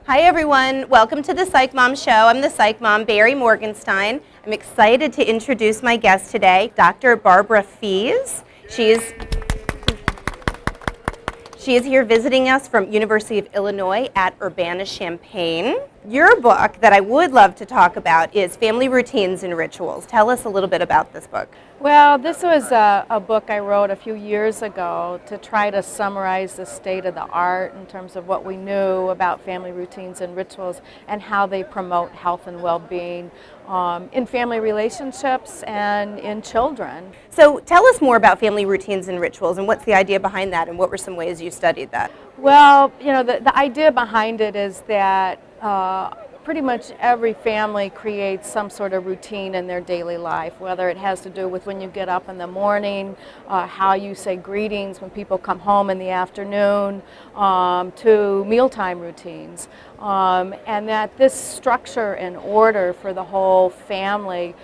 Hi everyone, welcome to the Psych Mom Show. I'm the Psych Mom, Barrie Morganstein. I'm excited to introduce my guest today, Dr. Barbara Fiese. She is here visiting us from University of Illinois at Urbana-Champaign. Your book that I would love to talk about is Family Routines and Rituals. Tell us a little bit about this book. Well, this was a book I wrote a few years ago to try to summarize the state of the art in terms of what we knew about family routines and rituals and how they promote health and well-being in family relationships and in children. So tell us more about family routines and rituals and what's the idea behind that and what were some ways you studied that? Well, you know, the idea behind it is that pretty much every family creates some sort of routine in their daily life, whether it has to do with when you get up in the morning, how you say greetings when people come home in the afternoon, to mealtime routines. And that this structure and order for the whole family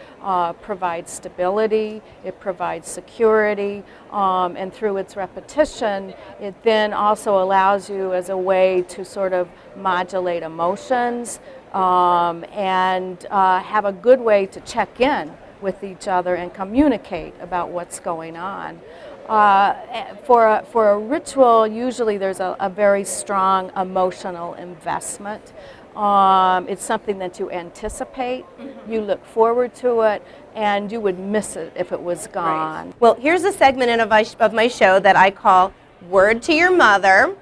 provides stability, it provides security, and through its repetition, it then also allows you as a way to sort of modulate emotions and have a good way to check in with each other and communicate about what's going on. For a ritual, usually there's a very strong emotional investment. It's something that you anticipate, you look forward to it, and you would miss it if it was gone. Right. Well, here's a segment of my show that I call Word to Your Mother.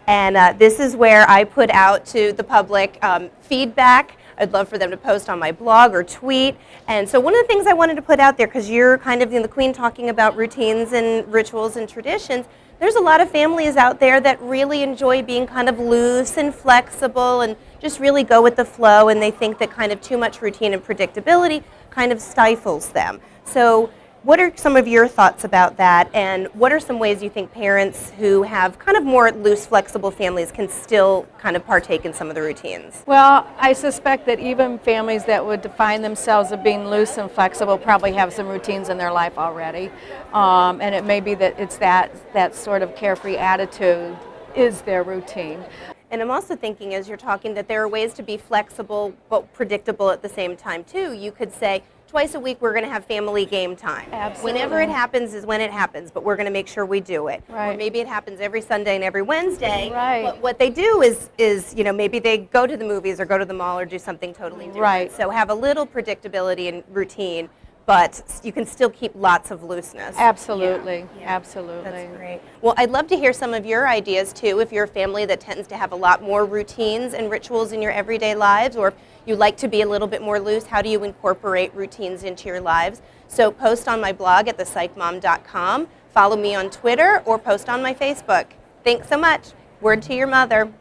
And this is where I put out to the public feedback. I'd love for them to post on my blog or tweet. And so one of the things I wanted to put out there, because you're kind of the queen talking about routines and rituals and traditions, there's a lot of families out there that really enjoy being kind of loose and flexible and just really go with the flow, and they think that kind of too much routine and predictability kind of stifles them. So what are some of your thoughts about that, and what are some ways you think parents who have kind of more loose, flexible families can still kind of partake in some of the routines? Well, I suspect that even families that would define themselves as being loose and flexible probably have some routines in their life already. And it may be that it's that sort of carefree attitude is their routine. And I'm also thinking, as you're talking, that there are ways to be flexible but predictable at the same time too. You could say, twice a week we're going to have family game time. Absolutely. Whenever it happens is when it happens, but we're going to make sure we do it. Right. Or maybe it happens every Sunday and every Wednesday. Right. What they do is, you know, maybe they go to the movies or go to the mall or do something totally different. Right. So have a little predictability and routine, but you can still keep lots of looseness. Absolutely. Yeah. Absolutely. That's great. Well, I'd love to hear some of your ideas too, if you're a family that tends to have a lot more routines and rituals in your everyday lives, or if you like to be a little bit more loose, how do you incorporate routines into your lives? So post on my blog at thepsychmom.com, follow me on Twitter, or post on my Facebook. Thanks so much. Word to your mother.